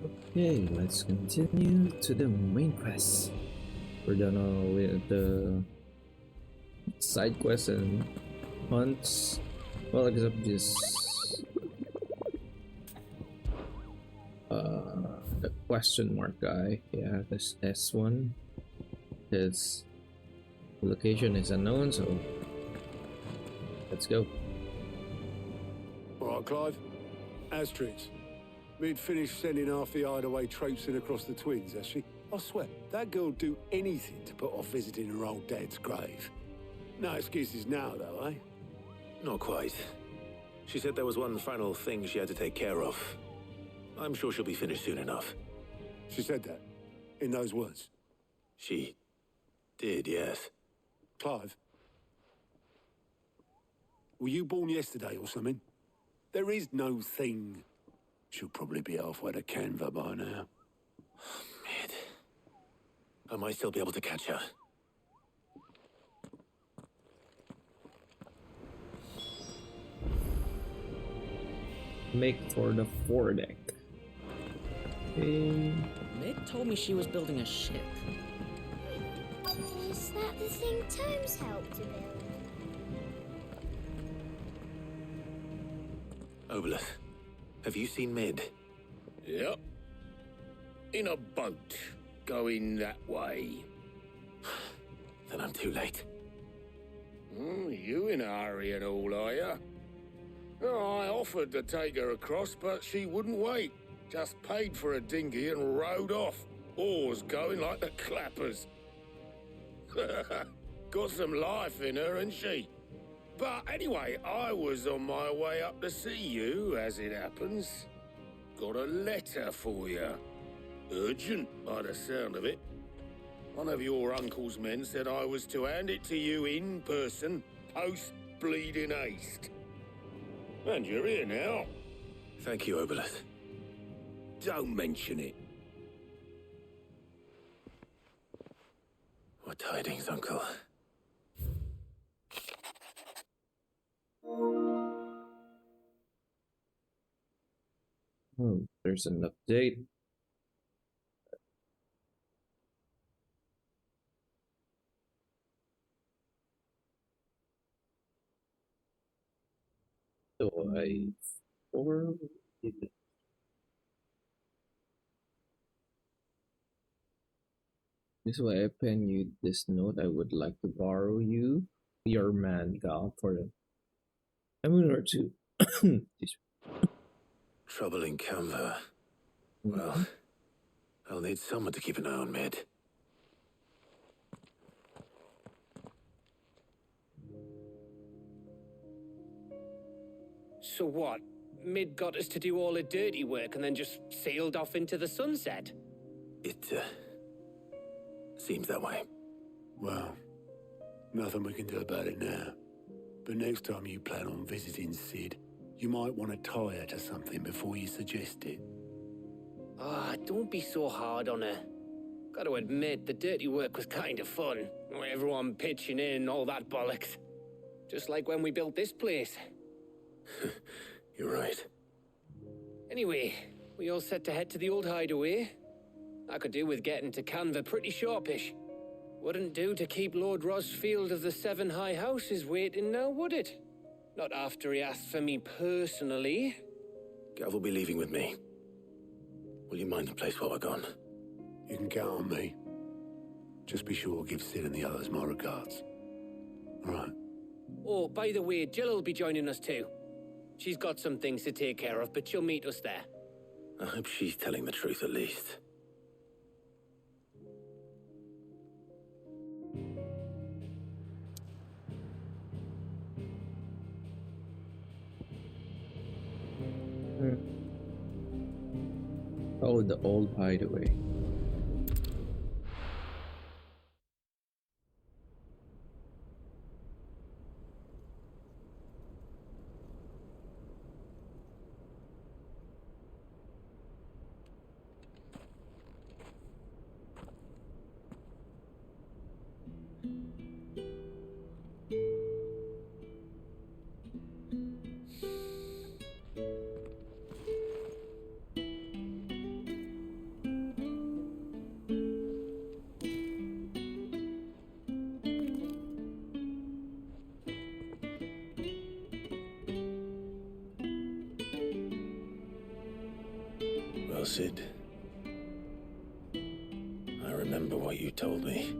Okay, let's continue to the main quest. We're done with the side quests and hunts. Well, except this the question mark guy. Yeah, this S1. His location is unknown, so let's go. All right, Clive. Asterix. We'd finished sending half the hideaway traipsing across the twins, has she? I swear, that girl'd do anything to put off visiting her old dad's grave. No excuses now, though, eh? Not quite. She said there was one final thing she had to take care of. I'm sure she'll be finished soon enough. She said that, in those words. She did, yes. Clive, were you born yesterday or something? There is no thing. She'll probably be halfway to Canva by now. Mid. I might still be able to catch her. Make for the foredeck. Okay. Mid told me she was building a ship. Is that the thing Tomes helped to build? Obelus, have you seen Mid? Yep. In a boat, going that way. Then I'm too late. You in a hurry and all, are you? Oh, I offered to take her across, but she wouldn't wait. Just paid for a dinghy and rowed off. Oars going like the clappers. Got some life in her, ain't she? But anyway, I was on my way up to see you, as it happens. Got a letter for you. Urgent, by the sound of it. One of your uncle's men said I was to hand it to you in person, post-bleeding haste. And you're here now. Thank you, Obelus. Don't mention it. What tidings, Uncle? Oh, there's an update. So I forwarded it. This is why I pen you this note. I would like to borrow your man, Gal, for a minute or two. Trouble in Canva. Well, I'll need someone to keep an eye on Mid. So what? Mid got us to do all the dirty work and then just sailed off into the sunset? It, seems that way. Well, nothing we can do about it now. But next time you plan on visiting Sid, you might want to tie her to something before you suggest it. Ah, don't be so hard on her. Gotta admit, the dirty work was kind of fun. Everyone pitching in, all that bollocks. Just like when we built this place. You're right. Anyway, we all set to head to the old hideaway. I could do with getting to Canva pretty sharpish. Wouldn't do to keep Lord Rosfield of the Seven High Houses waiting now, would it? Not after he asked for me personally. Gav will be leaving with me. Will you mind the place while we're gone? You can count on me. Just be sure to give Sid and the others my regards. All right. Oh, by the way, Jill will be joining us too. She's got some things to take care of, but she'll meet us there. I hope she's telling the truth at least. Oh, the old hideaway. Well, Sid, I remember what you told me.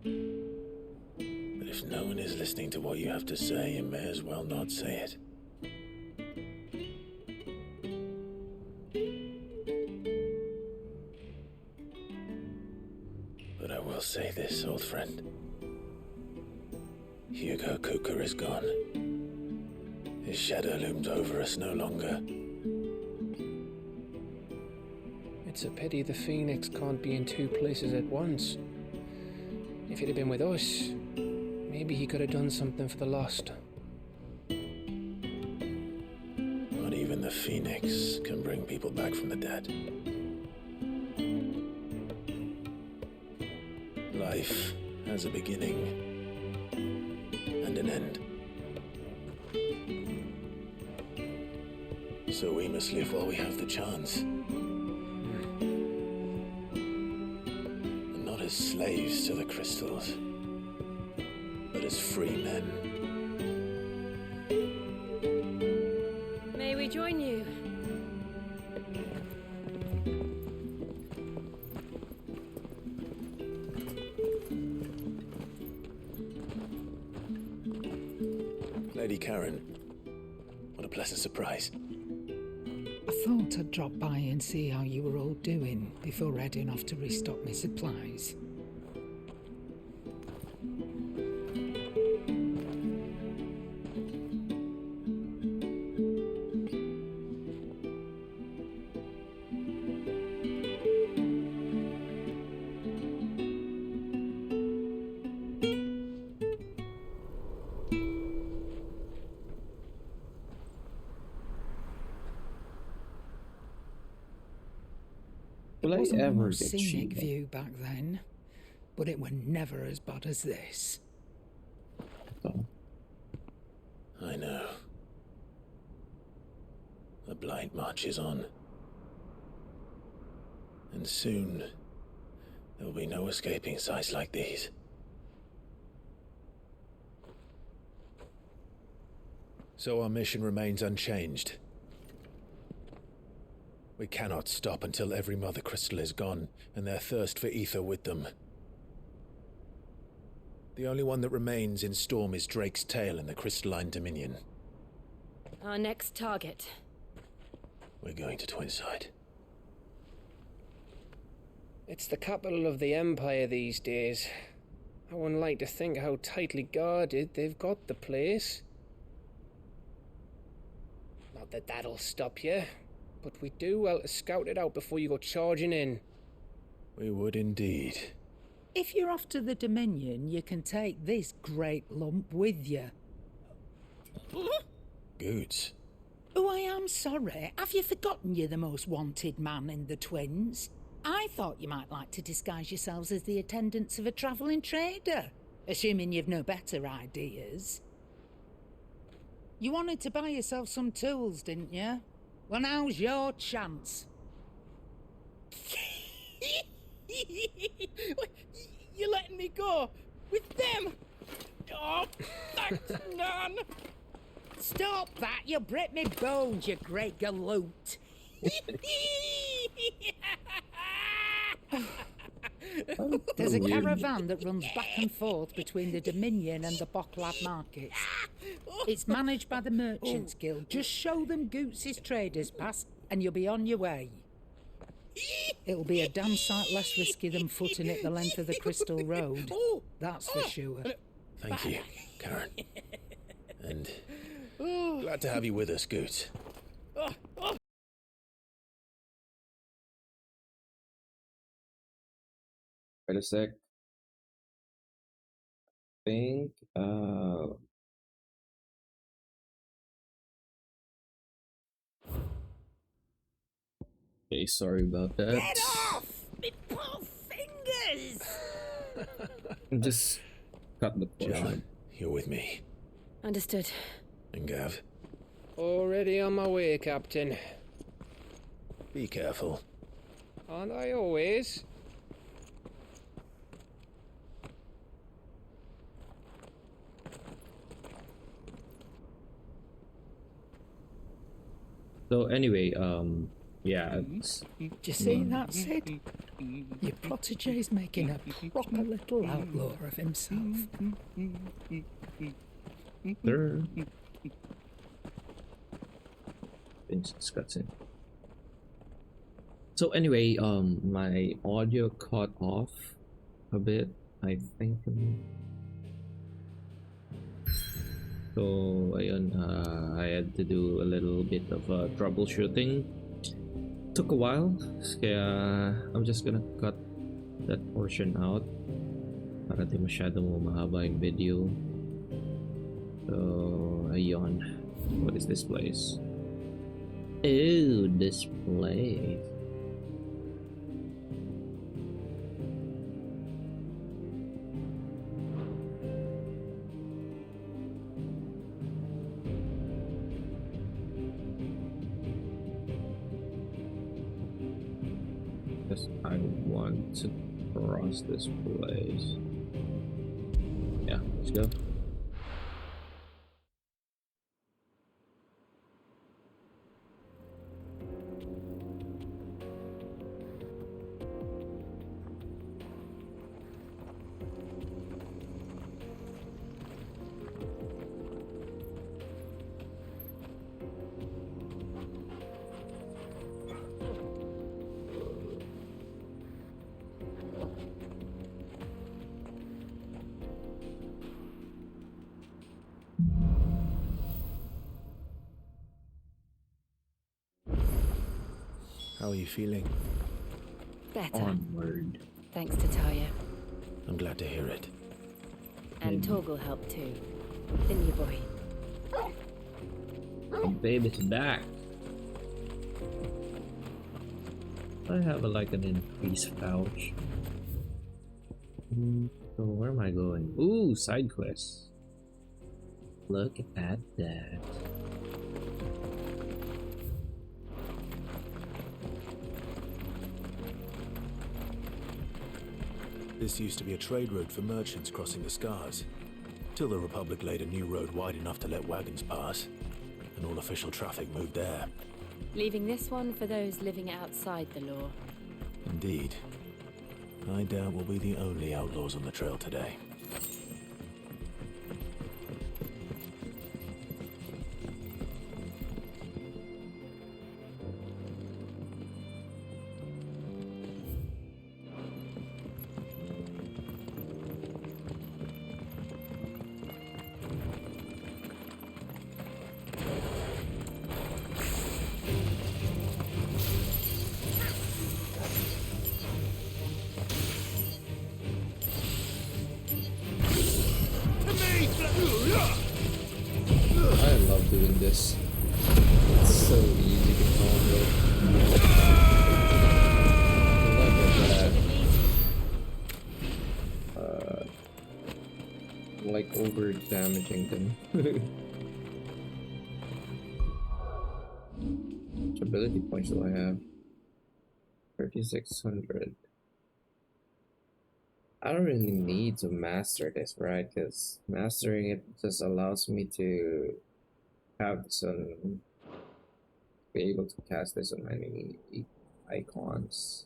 But if no one is listening to what you have to say, you may as well not say it. But I will say this, old friend. Hugo Cooker is gone. His shadow looms over us no longer. It's a pity the Phoenix can't be in two places at once. If he'd have been with us, maybe he could have done something for the lost. Not even the Phoenix can bring people back from the dead. Life has a beginning and an end. So we must live while we have the chance. And not as slaves to the crystals, but as free men. May we join you? Lady Karen, what a pleasant surprise. I thought I'd drop by and see how you were all doing before heading off to restock my supplies. Will I Wasn't the ever most get scenic cheated? view back then, but it were never as bad as this. So, I know. The Blight marches on. And soon, there will be no escaping sights like these. So our mission remains unchanged. We cannot stop until every Mother Crystal is gone, and their thirst for ether with them. The only one that remains in Storm is Drake's Tail in the Crystalline Dominion. Our next target. We're going to Twinside. It's the capital of the Empire these days. I wouldn't like to think how tightly guarded they've got the place. Not that that'll stop you, but we do well to scout it out before you go charging in. We would indeed. If you're off to the Dominion, you can take this great lump with you. Goods. Oh, I am sorry. Have you forgotten you're the most wanted man in the Twins? I thought you might like to disguise yourselves as the attendants of a travelling trader, assuming you've no better ideas. You wanted to buy yourself some tools, didn't you? Well, now's your chance. You're letting me go with them? Oh, thanks, Nan. Stop that! You'll break me bones, you great galoot. There's a caravan that runs back and forth between the Dominion and the Bocklab markets. It's managed by the Merchants Guild. Just show them Goots' traders pass and you'll be on your way. It'll be a damn sight less risky than footing it the length of the Crystal Road. That's for sure. Thank you, Karen. And glad to have you with us, Goots. wait a sec. Think. Okay, sorry about that. Get off! Me poor fingers! Just cut the portion. John, you're with me. Understood. And Gav, Already on my way, Captain. be careful. Aren't I always? So anyway, Yeah. Do you see that, Sid? Your protege's making a proper little outlaw of himself. Sure. Things discussing. So anyway, my audio cut off a bit, I think. So ayun, I had to do a little bit of troubleshooting. Took a while, kaya I'm just gonna cut that portion out para di masyadong mahaba yung video. So ayun, what is this place? Oh, this place. I want to cross this place. Yeah, let's go. How are you feeling? Better. Onward. Thanks to Taya. I'm glad to hear it. And Torgal helped too. Didn't you, boy? The baby's back. I have like an increased pouch. So where am I going? Ooh, side quests. Look at that. This used to be a trade route for merchants crossing the Scars, till the Republic laid a new road wide enough to let wagons pass, and all official traffic moved there. Leaving this one for those living outside the law. Indeed. I doubt we'll be the only outlaws on the trail today. I love doing this. It's so easy to combo. Look at that. Like over damaging them. Which ability points do I have? 3600. I don't really need to master this, right? Because mastering it just allows me to have this on, be able to cast this on many icons.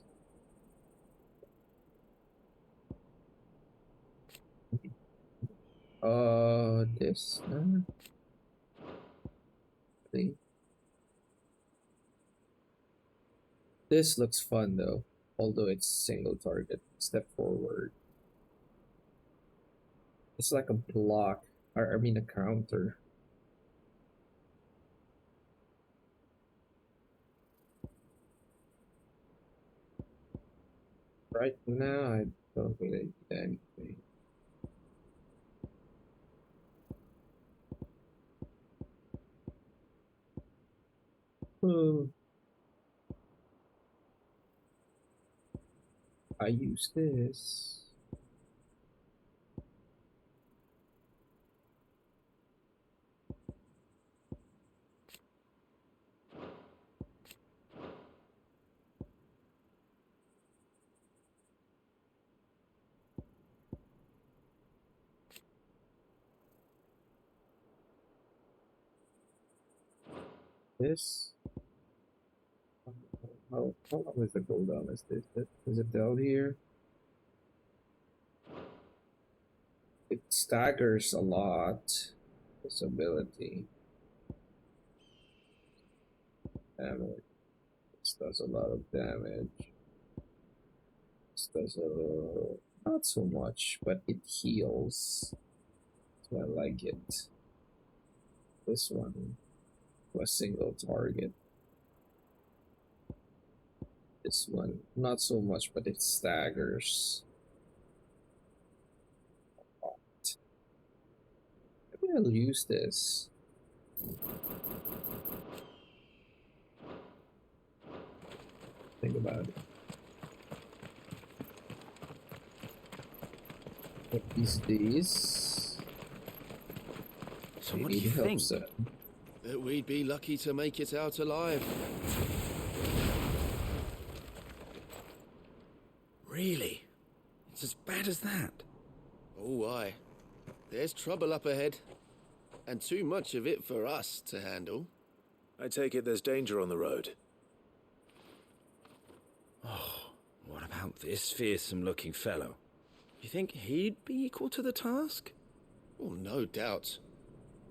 This. See? This looks fun though, although it's single target. Step forward. It's like a block, or I mean a counter. Right now, I don't really need anything. I use this. This. how long is the cooldown? Is it down here? It staggers a lot. This ability. Damage. This does a lot of damage. This does not so much, but it heals. So I like it. This one to a single target. This one not so much, but it staggers. Maybe I'll use this. Think about it. What is this? So what do you think? That we'd be lucky to make it out alive. Really? It's as bad as that? Oh, aye. There's trouble up ahead. And too much of it for us to handle. I take it there's danger on the road. Oh, what about this fearsome-looking fellow? You think he'd be equal to the task? Oh, no doubt.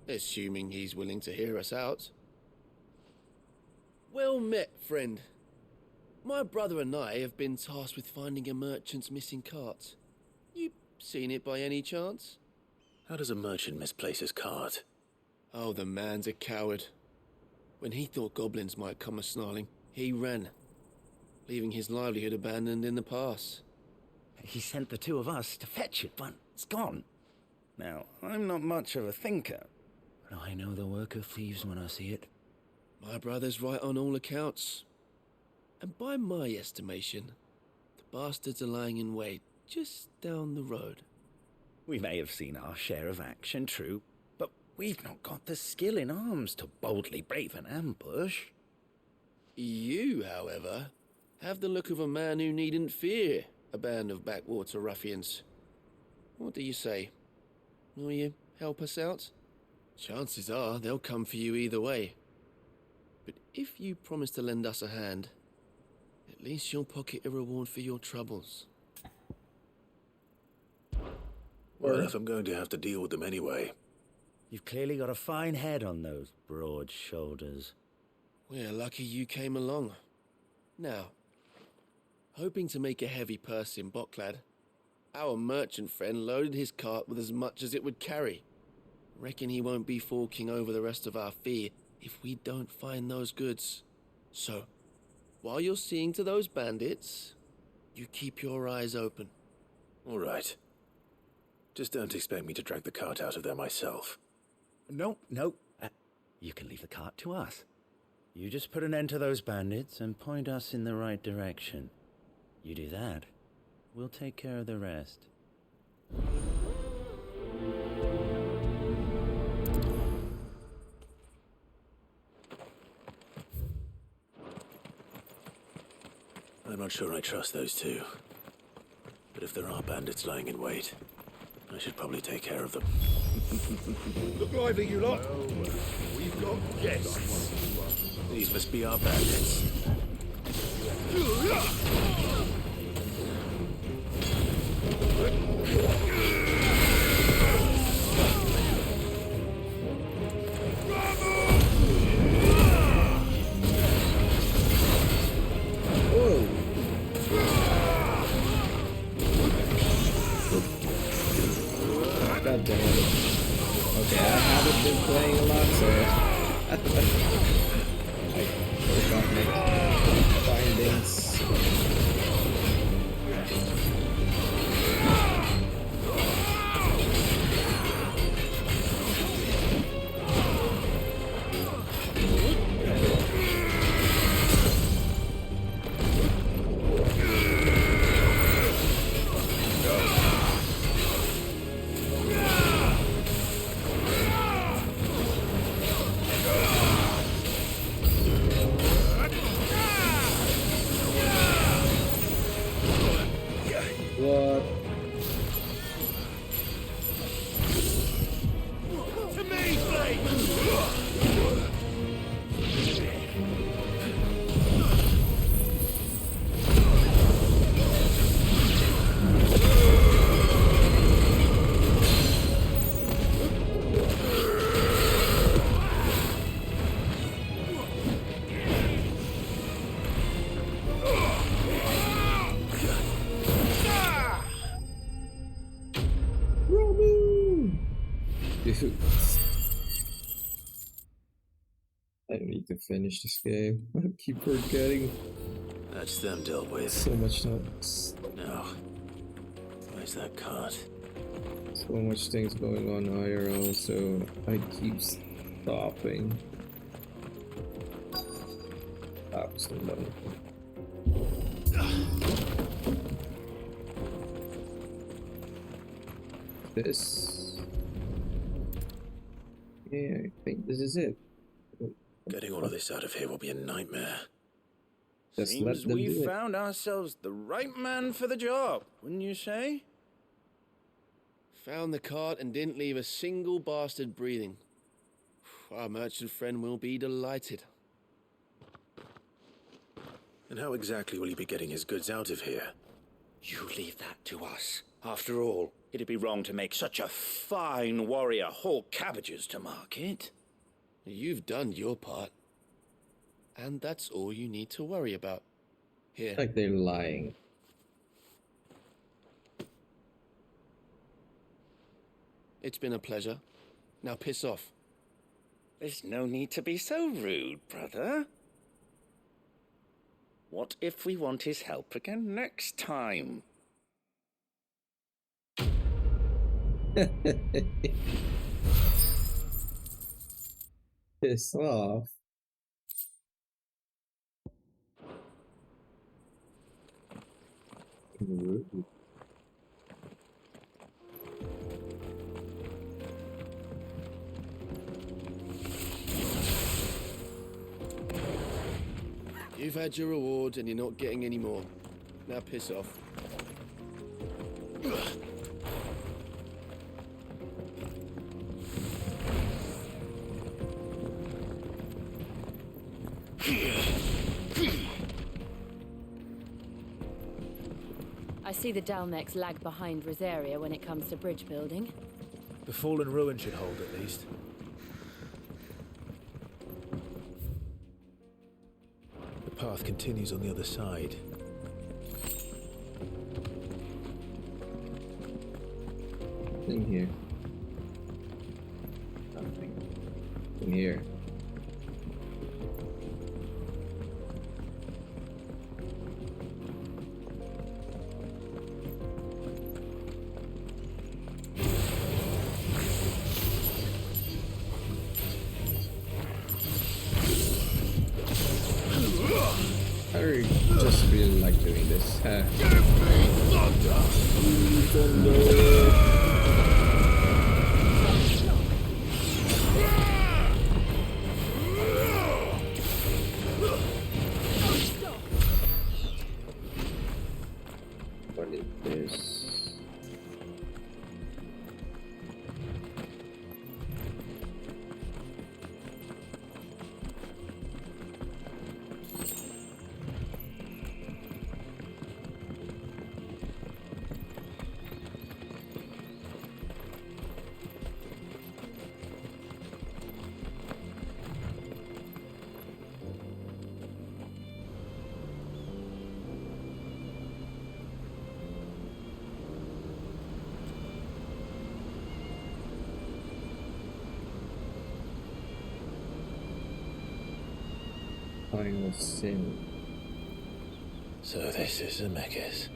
Assuming he's willing to hear us out. Well met, friend. My brother and I have been tasked with finding a merchant's missing cart. You seen it by any chance? How does a merchant misplace his cart? Oh, the man's a coward. When he thought goblins might come a-snarling, he ran, leaving his livelihood abandoned in the pass. He sent the two of us to fetch it, but it's gone. Now, I'm not much of a thinker, but I know the work of thieves when I see it. My brother's right on all accounts. And by my estimation, the bastards are lying in wait just down the road. We may have seen our share of action, true, but we've not got the skill in arms to boldly brave an ambush. You, however, have the look of a man who needn't fear a band of backwater ruffians. What do you say? Will you help us out? Chances are they'll come for you either way. But if you promise to lend us a hand, at least you'll pocket a reward for your troubles. Well, if I'm going to have to deal with them anyway. You've clearly got a fine head on those broad shoulders. We're lucky you came along. Now, hoping to make a heavy purse in Bocklad, our merchant friend loaded his cart with as much as it would carry. Reckon he won't be forking over the rest of our fee if we don't find those goods. So, while you're seeing to those bandits, you keep your eyes open. All right. Just don't expect me to drag the cart out of there myself. No. You can leave the cart to us. You just put an end to those bandits and point us in the right direction. You do that, we'll take care of the rest. I'm not sure I trust those two. But if there are bandits lying in wait, I should probably take care of them. Look lively, you lot. We've got guests. These must be our bandits. God damn it. Okay, I haven't been playing a lot, so I forgot my findings. to finish this game. I keep forgetting. That's them dealt with. So much notes. Now, where's that cart? So much things going on IRL, so I keep stopping. Absolutely. This. Yeah, I think this is it. Getting all of this out of here will be a nightmare. Just Seems let them we do it. found ourselves the right man for the job, wouldn't you say? Found the cart and didn't leave a single bastard breathing. Our merchant friend will be delighted. And how exactly will he be getting his goods out of here? You leave that to us. After all, it'd be wrong to make such a fine warrior haul cabbages to market. You've done your part. And that's all you need to worry about. Here. Like they're lying. It's been a pleasure. Now piss off. There's no need to be so rude, brother. What if we want his help again next time? Piss off. Rude. You've had your reward and you're not getting any more. Now piss off. I see the Dalnecs lag behind Rosaria when it comes to bridge building. The fallen ruin should hold at least. The path continues on the other side. In here. Nothing. In here. I just really like doing this. What is this? Final sin. So this is Zemeckis.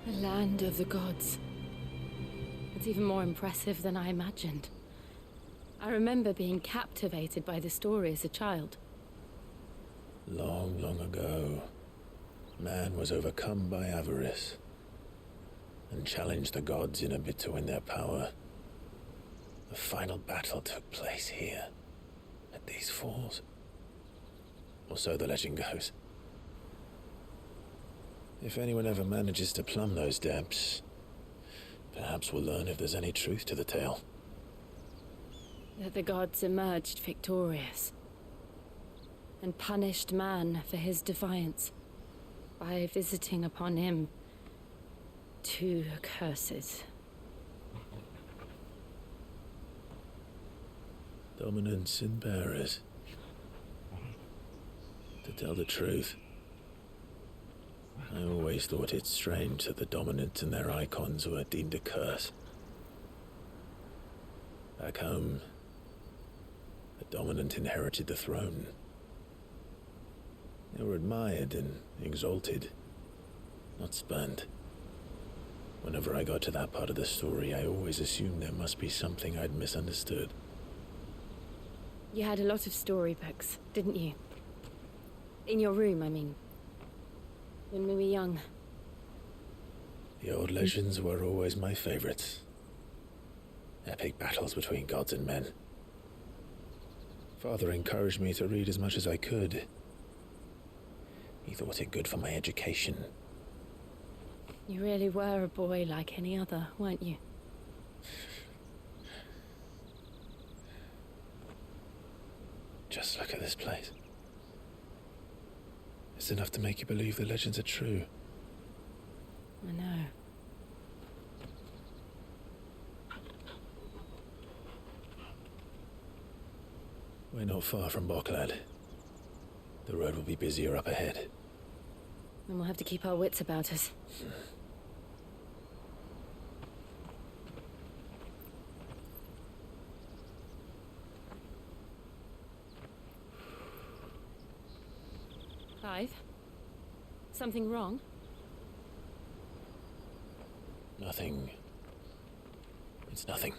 The land of the gods. It's even more impressive than I imagined. I remember being captivated by the story as a child. Long, long ago, man was overcome by avarice and challenged the gods in a bid to win their power. The final battle took place here, at these falls. Or so the legend goes. If anyone ever manages to plumb those depths, perhaps we'll learn if there's any truth to the tale. That the gods emerged victorious and punished man for his defiance by visiting upon him 2 curses. Dominance and bearers. To tell the truth, I always thought it strange that the dominant and their icons were deemed a curse. Back home, the dominant inherited the throne. They were admired and exalted, not spurned. Whenever I got to that part of the story, I always assumed there must be something I'd misunderstood. You had a lot of storybooks, didn't you? In your room, I mean. When we were young. The old legends were always my favorites. Epic battles between gods and men. Father encouraged me to read as much as I could. He thought it good for my education. You really were a boy like any other, weren't you? Just look at this place. It's enough to make you believe the legends are true. I know. We're not far from Boklad. The road will be busier up ahead. And we'll have to keep our wits about us. Clive? Something wrong? Nothing. It's nothing.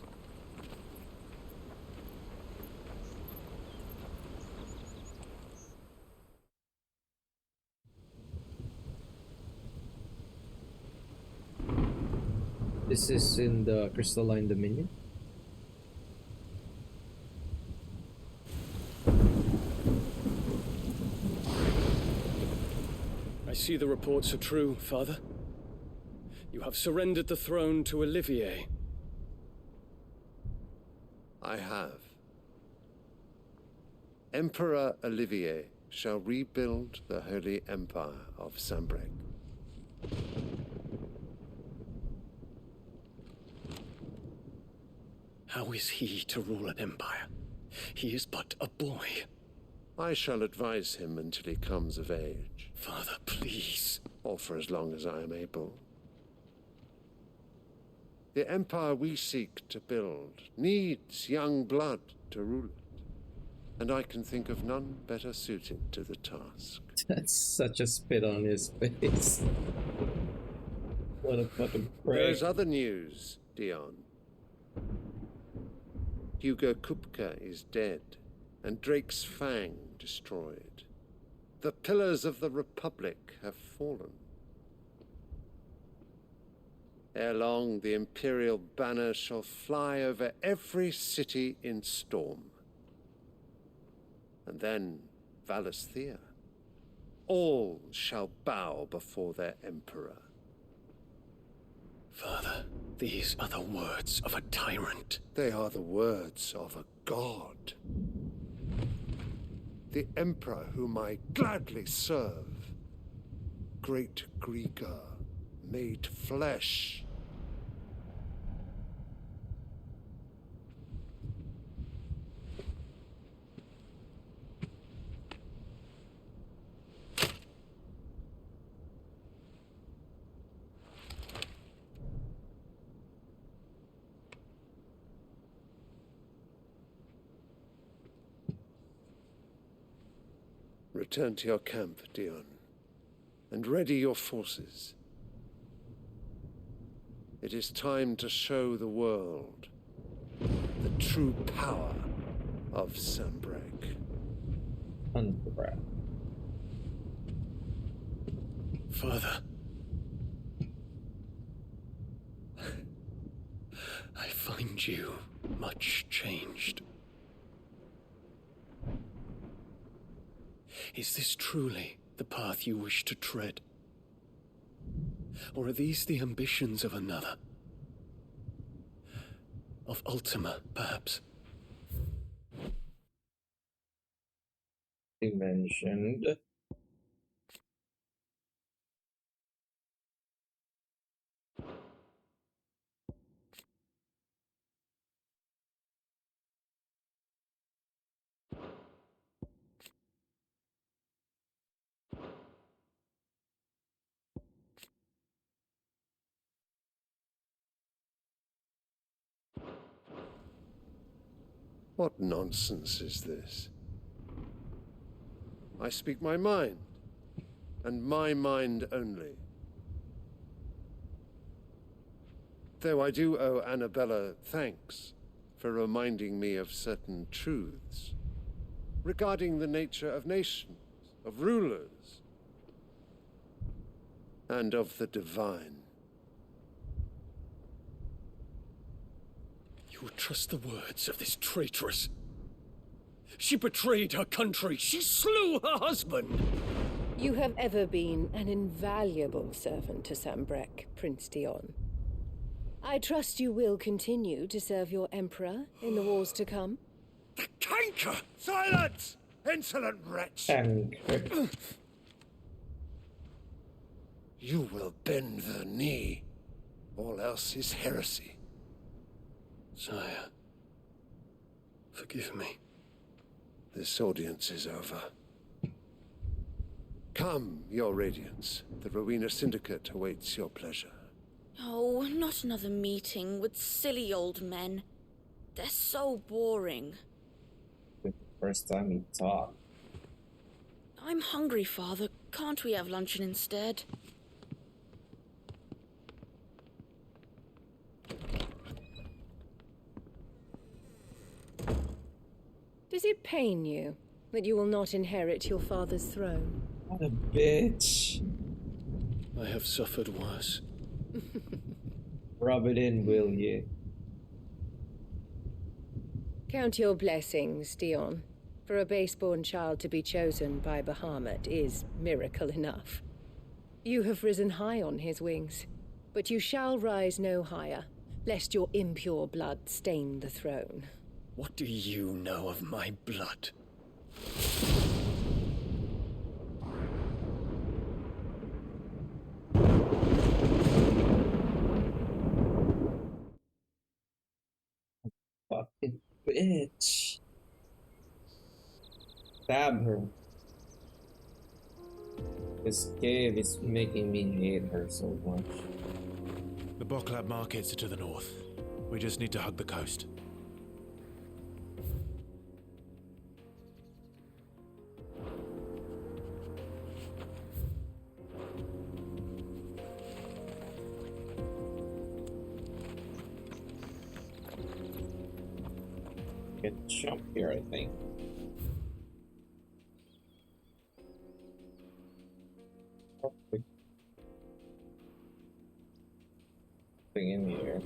This is in the Crystalline Dominion. I see the reports are true, Father. You have surrendered the throne to Olivier. I have. Emperor Olivier shall rebuild the Holy Empire of Sambrec. How is he to rule an empire? He is but a boy. I shall advise him until he comes of age. Father, please. Or for as long as I am able. The empire we seek to build needs young blood to rule it. And I can think of none better suited to the task. That's such a spit on his face. What a fucking prick. There is other news, Dion. Hugo Kupka is dead, and Drake's Fang destroyed. The pillars of the Republic have fallen. Ere long, the Imperial banner shall fly over every city in Storm. And then Valisthea. All shall bow before their Emperor. Father, these are the words of a tyrant. They are the words of a god. The Emperor whom I gladly serve. Great Grieger, made flesh. Return to your camp, Dion, and ready your forces. It is time to show the world the true power of Sambrec. Father, I find you much changed. Is this truly the path you wish to tread? Or are these the ambitions of another? Of Ultima, perhaps? He mentioned What nonsense is this? I speak my mind, and my mind only. Though I do owe Annabella thanks for reminding me of certain truths regarding the nature of nations, of rulers, and of the divine. You would trust the words of this traitress? She betrayed her country. She slew her husband. You have ever been an invaluable servant to Sambrek, Prince Dion. I trust you will continue to serve your emperor in the wars to come. The canker! Silence! Insolent wretch! You will bend the knee. All else is heresy. Sire, forgive me. This audience is over. Come, your radiance. The Rowena Syndicate awaits your pleasure. Oh, not another meeting with silly old men. They're so boring. First time we talk. I'm hungry, Father. Can't we have luncheon instead? Does it pain you that you will not inherit your father's throne? What a bitch. I have suffered worse. Rub it in, will you? Count your blessings, Dion. For a base-born child to be chosen by Bahamut is miracle enough. You have risen high on his wings, but you shall rise no higher, lest your impure blood stain the throne. What do you know of my blood? Fucking bitch. Stab her. This cave is making me hate her so much. The Boklab markets are to the north. We just need to hug the coast. Get jump here, I think. Thing in here.